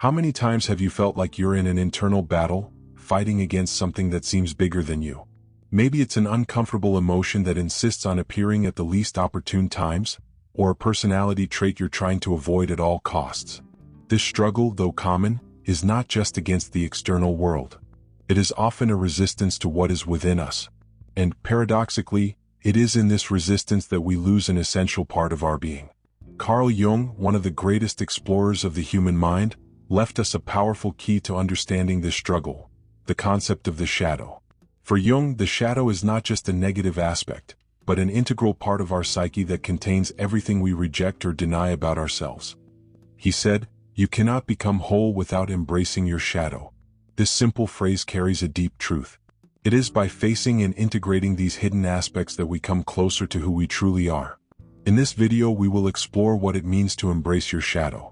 How many times have you felt like you're in an internal battle, fighting against something that seems bigger than you? Maybe it's an uncomfortable emotion that insists on appearing at the least opportune times, or a personality trait you're trying to avoid at all costs. This struggle, though common, is not just against the external world. It is often a resistance to what is within us. And, paradoxically, it is in this resistance that we lose an essential part of our being. Carl Jung, one of the greatest explorers of the human mind, left us a powerful key to understanding this struggle: the concept of the shadow. For Jung, the shadow is not just a negative aspect, but an integral part of our psyche that contains everything we reject or deny about ourselves. He said, "You cannot become whole without embracing your shadow." This simple phrase carries a deep truth. It is by facing and integrating these hidden aspects that we come closer to who we truly are. In this video, we will explore what it means to embrace your shadow.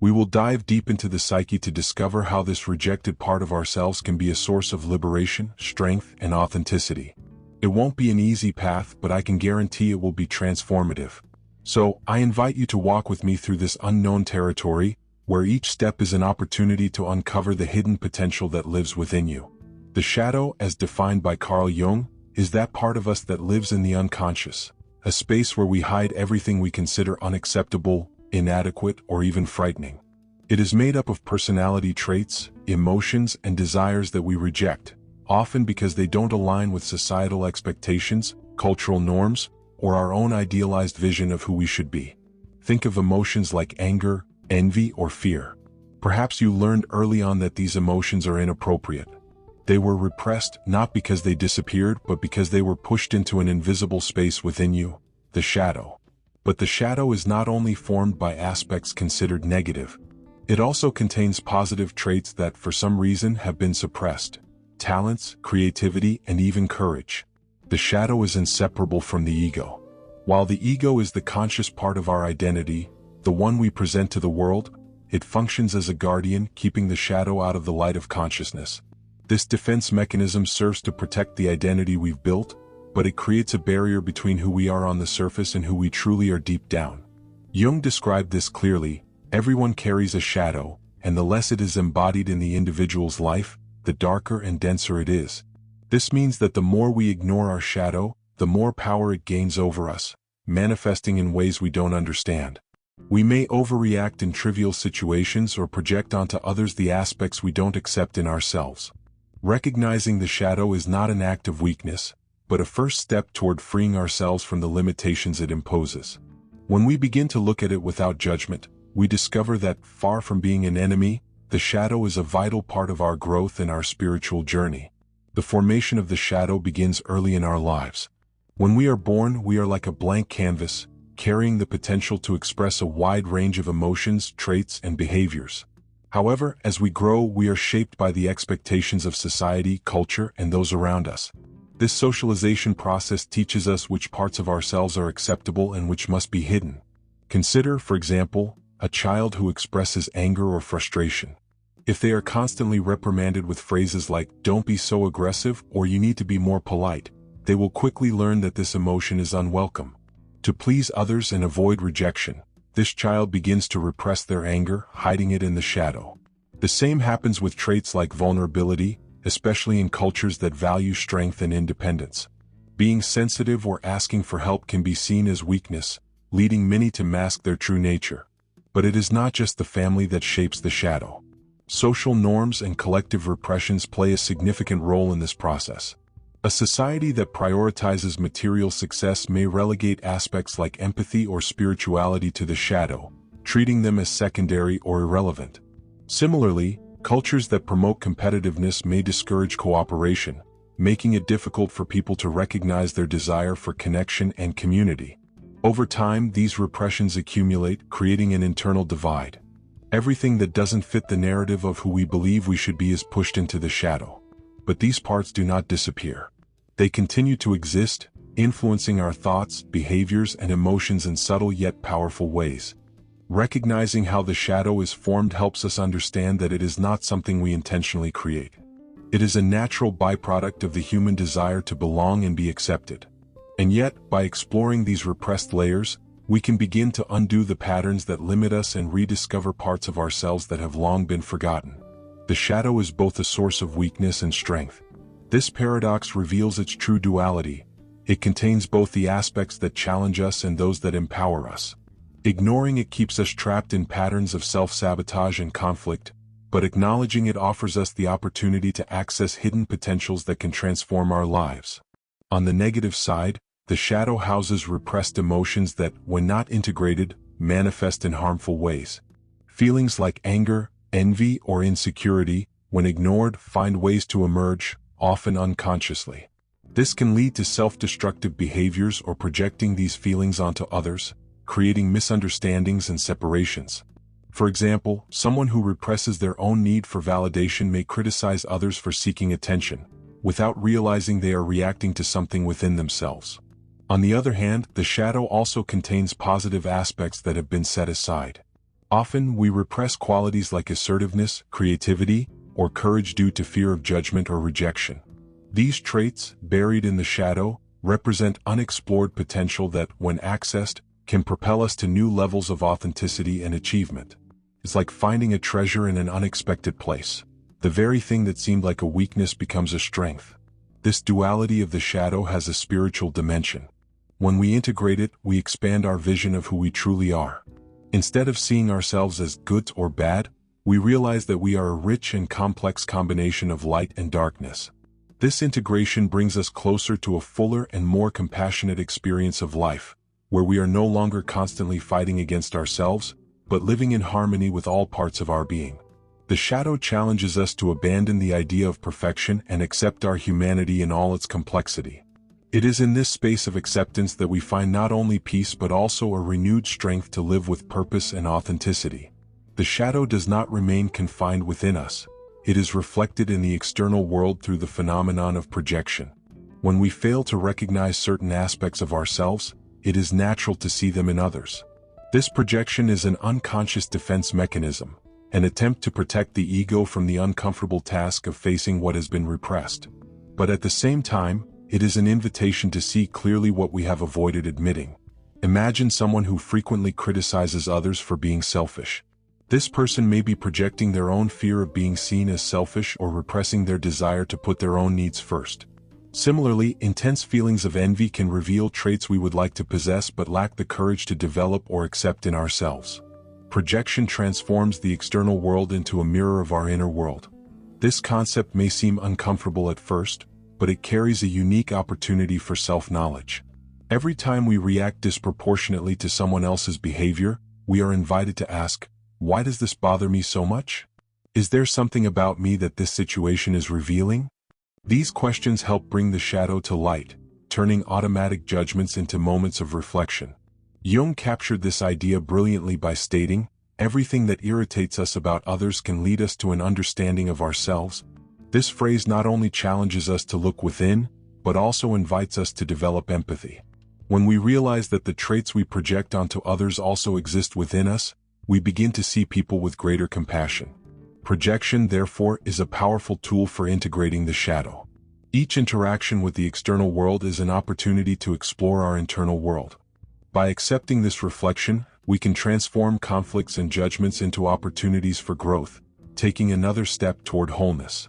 We will dive deep into the psyche to discover how this rejected part of ourselves can be a source of liberation, strength, and authenticity. It won't be an easy path, but I can guarantee it will be transformative. So, I invite you to walk with me through this unknown territory, where each step is an opportunity to uncover the hidden potential that lives within you. The shadow, as defined by Carl Jung, is that part of us that lives in the unconscious, a space where we hide everything we consider unacceptable, inadequate, or even frightening. It is made up of personality traits, emotions, and desires that we reject, often because they don't align with societal expectations, cultural norms, or our own idealized vision of who we should be. Think of emotions like anger, envy, or fear. Perhaps you learned early on that these emotions are inappropriate. They were repressed not because they disappeared, but because they were pushed into an invisible space within you, the shadow. But the shadow is not only formed by aspects considered negative. It also contains positive traits that, for some reason, have been suppressed: talents, creativity, and even courage. The shadow is inseparable from the ego. While the ego is the conscious part of our identity, the one we present to the world, it functions as a guardian, keeping the shadow out of the light of consciousness. This defense mechanism serves to protect the identity we've built, but it creates a barrier between who we are on the surface and who we truly are deep down. Jung described this clearly: everyone carries a shadow, and the less it is embodied in the individual's life, the darker and denser it is. This means that the more we ignore our shadow, the more power it gains over us, manifesting in ways we don't understand. We may overreact in trivial situations or project onto others the aspects we don't accept in ourselves. Recognizing the shadow is not an act of weakness, but a first step toward freeing ourselves from the limitations it imposes. When we begin to look at it without judgment, we discover that, far from being an enemy, the shadow is a vital part of our growth and our spiritual journey. The formation of the shadow begins early in our lives. When we are born, we are like a blank canvas, carrying the potential to express a wide range of emotions, traits, and behaviors. However, as we grow, we are shaped by the expectations of society, culture, and those around us. This socialization process teaches us which parts of ourselves are acceptable and which must be hidden. Consider, for example, a child who expresses anger or frustration. If they are constantly reprimanded with phrases like, "Don't be so aggressive," or "You need to be more polite," they will quickly learn that this emotion is unwelcome. To please others and avoid rejection, this child begins to repress their anger, hiding it in the shadow. The same happens with traits like vulnerability, especially in cultures that value strength and independence. Being sensitive or asking for help can be seen as weakness, leading many to mask their true nature. But it is not just the family that shapes the shadow. Social norms and collective repressions play a significant role in this process. A society that prioritizes material success may relegate aspects like empathy or spirituality to the shadow, treating them as secondary or irrelevant. Similarly, cultures that promote competitiveness may discourage cooperation, making it difficult for people to recognize their desire for connection and community. Over time, these repressions accumulate, creating an internal divide. Everything that doesn't fit the narrative of who we believe we should be is pushed into the shadow. But these parts do not disappear. They continue to exist, influencing our thoughts, behaviors, and emotions in subtle yet powerful ways. Recognizing how the shadow is formed helps us understand that it is not something we intentionally create. It is a natural byproduct of the human desire to belong and be accepted. And yet, by exploring these repressed layers, we can begin to undo the patterns that limit us and rediscover parts of ourselves that have long been forgotten. The shadow is both a source of weakness and strength. This paradox reveals its true duality. It contains both the aspects that challenge us and those that empower us. Ignoring it keeps us trapped in patterns of self-sabotage and conflict, but acknowledging it offers us the opportunity to access hidden potentials that can transform our lives. On the negative side, the shadow houses repressed emotions that, when not integrated, manifest in harmful ways. Feelings like anger, envy, or insecurity, when ignored, find ways to emerge, often unconsciously. This can lead to self-destructive behaviors or projecting these feelings onto others, creating misunderstandings and separations. For example, someone who represses their own need for validation may criticize others for seeking attention, without realizing they are reacting to something within themselves. On the other hand, the shadow also contains positive aspects that have been set aside. Often, we repress qualities like assertiveness, creativity, or courage due to fear of judgment or rejection. These traits, buried in the shadow, represent unexplored potential that, when accessed, can propel us to new levels of authenticity and achievement. It's like finding a treasure in an unexpected place. The very thing that seemed like a weakness becomes a strength. This duality of the shadow has a spiritual dimension. When we integrate it, we expand our vision of who we truly are. Instead of seeing ourselves as good or bad, we realize that we are a rich and complex combination of light and darkness. This integration brings us closer to a fuller and more compassionate experience of life, where we are no longer constantly fighting against ourselves, but living in harmony with all parts of our being. The shadow challenges us to abandon the idea of perfection and accept our humanity in all its complexity. It is in this space of acceptance that we find not only peace but also a renewed strength to live with purpose and authenticity. The shadow does not remain confined within us. It is reflected in the external world through the phenomenon of projection. When we fail to recognize certain aspects of ourselves, it is natural to see them in others. This projection is an unconscious defense mechanism, an attempt to protect the ego from the uncomfortable task of facing what has been repressed. But at the same time, it is an invitation to see clearly what we have avoided admitting. Imagine someone who frequently criticizes others for being selfish. This person may be projecting their own fear of being seen as selfish or repressing their desire to put their own needs first. Similarly, intense feelings of envy can reveal traits we would like to possess but lack the courage to develop or accept in ourselves. Projection transforms the external world into a mirror of our inner world. This concept may seem uncomfortable at first, but it carries a unique opportunity for self-knowledge. Every time we react disproportionately to someone else's behavior, we are invited to ask, why does this bother me so much? Is there something about me that this situation is revealing? These questions help bring the shadow to light, turning automatic judgments into moments of reflection. Jung captured this idea brilliantly by stating, everything that irritates us about others can lead us to an understanding of ourselves. This phrase not only challenges us to look within, but also invites us to develop empathy. When we realize that the traits we project onto others also exist within us, we begin to see people with greater compassion. Projection, therefore, is a powerful tool for integrating the shadow. Each interaction with the external world is an opportunity to explore our internal world. By accepting this reflection, we can transform conflicts and judgments into opportunities for growth, taking another step toward wholeness.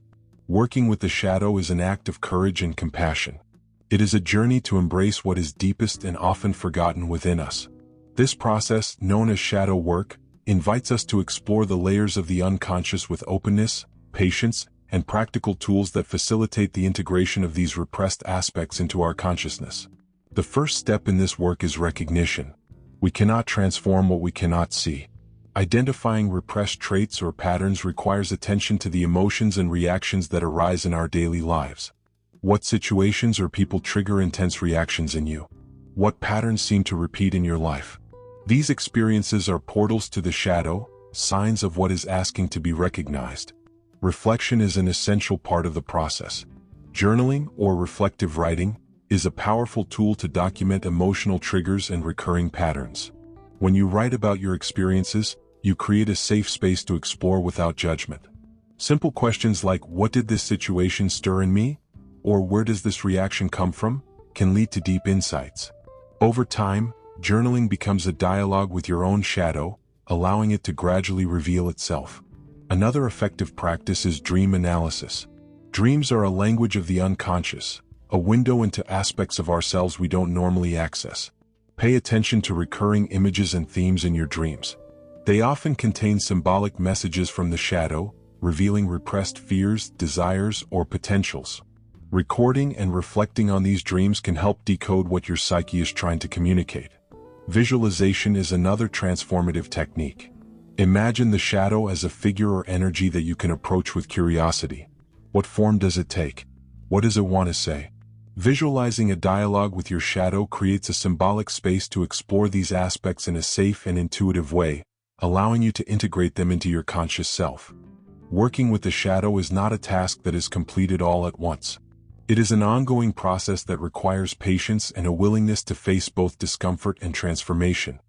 Working with the shadow is an act of courage and compassion. It is a journey to embrace what is deepest and often forgotten within us. This process, known as shadow work, invites us to explore the layers of the unconscious with openness, patience, and practical tools that facilitate the integration of these repressed aspects into our consciousness. The first step in this work is recognition. We cannot transform what we cannot see. Identifying repressed traits or patterns requires attention to the emotions and reactions that arise in our daily lives. What situations or people trigger intense reactions in you? What patterns seem to repeat in your life? These experiences are portals to the shadow, signs of what is asking to be recognized. Reflection is an essential part of the process. Journaling, or reflective writing, is a powerful tool to document emotional triggers and recurring patterns. When you write about your experiences, you create a safe space to explore without judgment. Simple questions like, what did this situation stir in me? Or where does this reaction come from? Can lead to deep insights. Over time, journaling becomes a dialogue with your own shadow, allowing it to gradually reveal itself. Another effective practice is dream analysis. Dreams are a language of the unconscious, a window into aspects of ourselves we don't normally access. Pay attention to recurring images and themes in your dreams. They often contain symbolic messages from the shadow, revealing repressed fears, desires, or potentials. Recording and reflecting on these dreams can help decode what your psyche is trying to communicate. Visualization is another transformative technique. Imagine the shadow as a figure or energy that you can approach with curiosity. What form does it take? What does it want to say? Visualizing a dialogue with your shadow creates a symbolic space to explore these aspects in a safe and intuitive way, allowing you to integrate them into your conscious self. Working with the shadow is not a task that is completed all at once. It is an ongoing process that requires patience and a willingness to face both discomfort and transformation.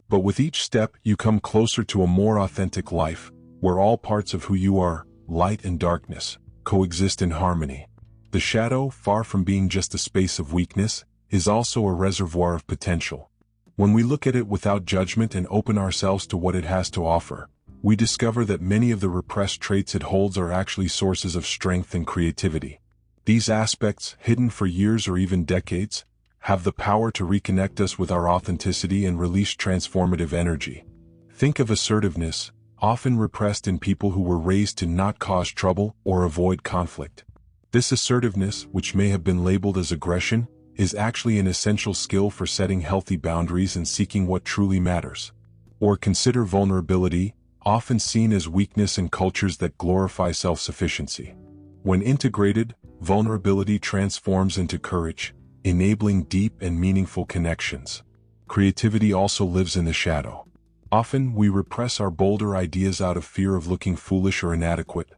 But with each step, you come closer to a more authentic life, where all parts of who you are, light and darkness, coexist in harmony. The shadow, far from being just a space of weakness, is also a reservoir of potential. When we look at it without judgment and open ourselves to what it has to offer, we discover that many of the repressed traits it holds are actually sources of strength and creativity. These aspects, hidden for years or even decades, have the power to reconnect us with our authenticity and release transformative energy. Think of assertiveness, often repressed in people who were raised to not cause trouble or avoid conflict. This assertiveness, which may have been labeled as aggression, is actually an essential skill for setting healthy boundaries and seeking what truly matters. Or consider vulnerability, often seen as weakness in cultures that glorify self-sufficiency. When integrated, vulnerability transforms into courage, enabling deep and meaningful connections. Creativity also lives in the shadow. Often we repress our bolder ideas out of fear of looking foolish or inadequate.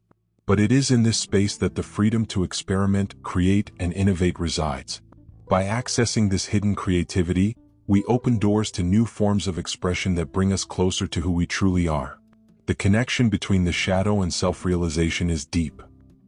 But it is in this space that the freedom to experiment, create, and innovate resides. By accessing this hidden creativity, we open doors to new forms of expression that bring us closer to who we truly are. The connection between the shadow and self-realization is deep.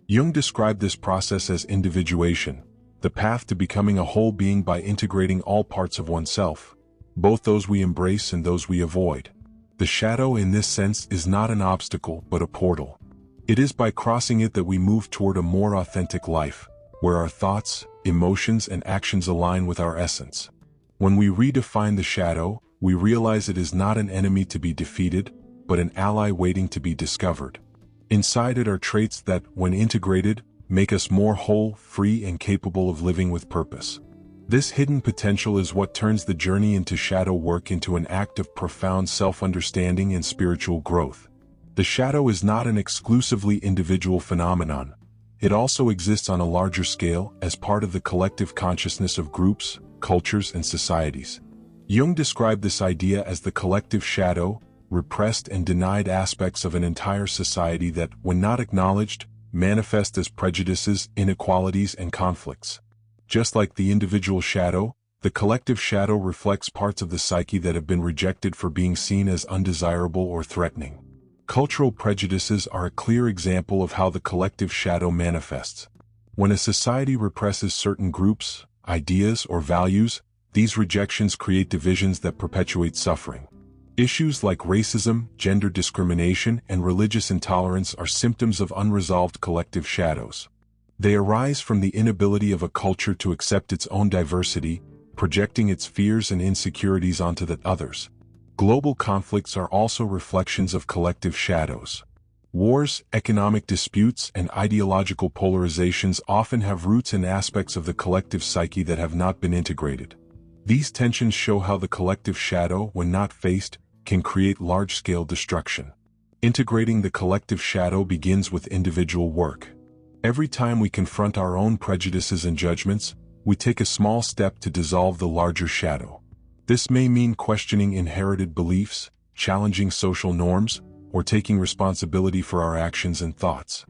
Jung described this process as individuation, the path to becoming a whole being by integrating all parts of oneself, both those we embrace and those we avoid. The shadow in this sense is not an obstacle but a portal. It is by crossing it that we move toward a more authentic life, where our thoughts, emotions, and actions align with our essence. When we redefine the shadow, we realize it is not an enemy to be defeated, but an ally waiting to be discovered. Inside it are traits that, when integrated, make us more whole, free, and capable of living with purpose. This hidden potential is what turns the journey into shadow work into an act of profound self-understanding and spiritual growth. The shadow is not an exclusively individual phenomenon. It also exists on a larger scale as part of the collective consciousness of groups, cultures, and societies. Jung described this idea as the collective shadow, repressed and denied aspects of an entire society that, when not acknowledged, manifest as prejudices, inequalities, and conflicts. Just like the individual shadow, the collective shadow reflects parts of the psyche that have been rejected for being seen as undesirable or threatening. Cultural prejudices are a clear example of how the collective shadow manifests. When a society represses certain groups, ideas, or values, these rejections create divisions that perpetuate suffering. Issues like racism, gender discrimination, and religious intolerance are symptoms of unresolved collective shadows. They arise from the inability of a culture to accept its own diversity, projecting its fears and insecurities onto the others. Global conflicts are also reflections of collective shadows. Wars, economic disputes, and ideological polarizations often have roots in aspects of the collective psyche that have not been integrated. These tensions show how the collective shadow, when not faced, can create large-scale destruction. Integrating the collective shadow begins with individual work. Every time we confront our own prejudices and judgments, we take a small step to dissolve the larger shadow. This may mean questioning inherited beliefs, challenging social norms, or taking responsibility for our actions and thoughts.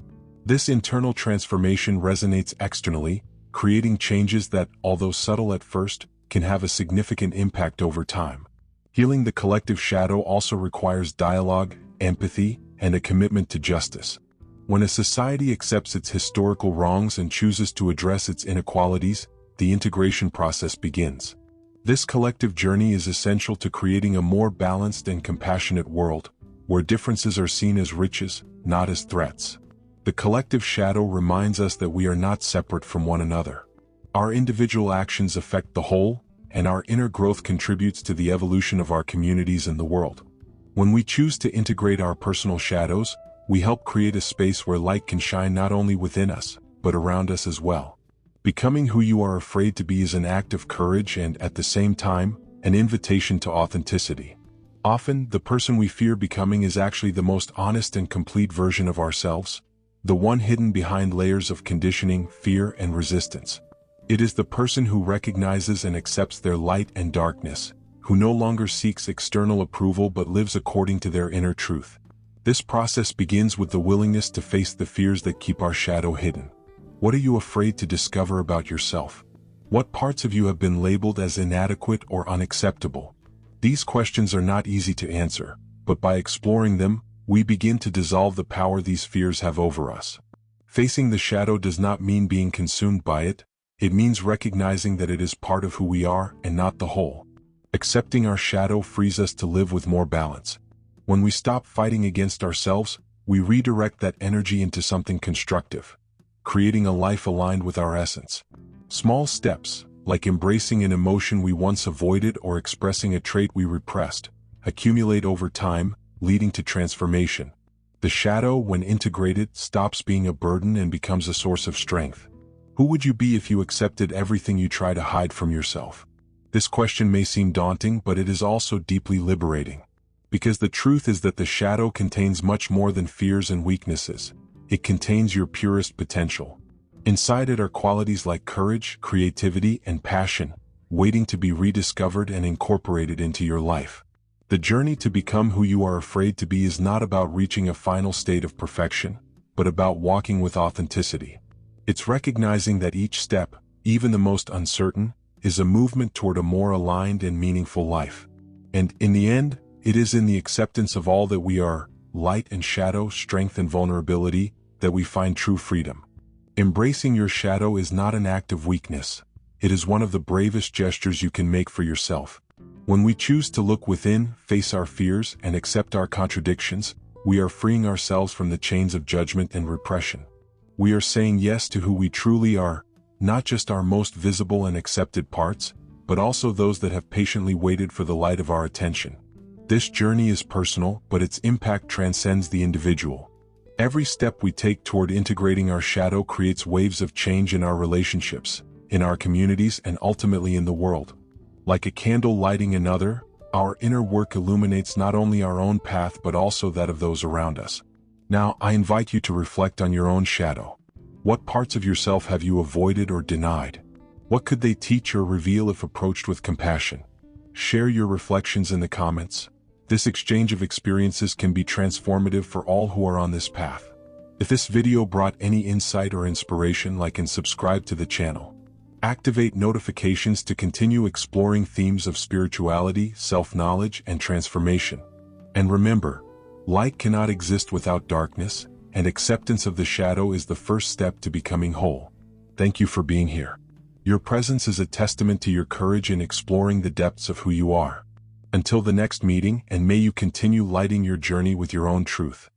This internal transformation resonates externally, creating changes that, although subtle at first, can have a significant impact over time. Healing the collective shadow also requires dialogue, empathy, and a commitment to justice. When a society accepts its historical wrongs and chooses to address its inequalities, the integration process begins. This collective journey is essential to creating a more balanced and compassionate world, where differences are seen as riches, not as threats. The collective shadow reminds us that we are not separate from one another. Our individual actions affect the whole, and our inner growth contributes to the evolution of our communities and the world. When we choose to integrate our personal shadows, we help create a space where light can shine not only within us, but around us as well. Becoming who you are afraid to be is an act of courage and, at the same time, an invitation to authenticity. Often, the person we fear becoming is actually the most honest and complete version of ourselves, the one hidden behind layers of conditioning, fear, and resistance. It is the person who recognizes and accepts their light and darkness, who no longer seeks external approval but lives according to their inner truth. This process begins with the willingness to face the fears that keep our shadow hidden. What are you afraid to discover about yourself? What parts of you have been labeled as inadequate or unacceptable? These questions are not easy to answer, but by exploring them, we begin to dissolve the power these fears have over us. Facing the shadow does not mean being consumed by it. It means recognizing that it is part of who we are and not the whole. Accepting our shadow frees us to live with more balance. When we stop fighting against ourselves, we redirect that energy into something constructive, creating a life aligned with our essence. Small steps, like embracing an emotion we once avoided or expressing a trait we repressed, accumulate over time, leading to transformation. The shadow, when integrated, stops being a burden and becomes a source of strength. Who would you be if you accepted everything you try to hide from yourself? This question may seem daunting, but it is also deeply liberating. Because the truth is that the shadow contains much more than fears and weaknesses. It contains your purest potential. Inside it are qualities like courage, creativity, and passion, waiting to be rediscovered and incorporated into your life. The journey to become who you are afraid to be is not about reaching a final state of perfection, but about walking with authenticity. It's recognizing that each step, even the most uncertain, is a movement toward a more aligned and meaningful life. And in the end, it is in the acceptance of all that we are, light and shadow, strength and vulnerability, that we find true freedom. Embracing your shadow is not an act of weakness. It is one of the bravest gestures you can make for yourself. When we choose to look within, face our fears, and accept our contradictions, we are freeing ourselves from the chains of judgment and repression. We are saying yes to who we truly are, not just our most visible and accepted parts, but also those that have patiently waited for the light of our attention. This journey is personal, but its impact transcends the individual. Every step we take toward integrating our shadow creates waves of change in our relationships, in our communities, and ultimately in the world. Like a candle lighting another, our inner work illuminates not only our own path but also that of those around us. Now, I invite you to reflect on your own shadow. What parts of yourself have you avoided or denied? What could they teach or reveal if approached with compassion? Share your reflections in the comments. This exchange of experiences can be transformative for all who are on this path. If this video brought any insight or inspiration, like and subscribe to the channel. Activate notifications to continue exploring themes of spirituality, self-knowledge, and transformation. And remember, light cannot exist without darkness, and acceptance of the shadow is the first step to becoming whole. Thank you for being here. Your presence is a testament to your courage in exploring the depths of who you are. Until the next meeting, and may you continue lighting your journey with your own truth.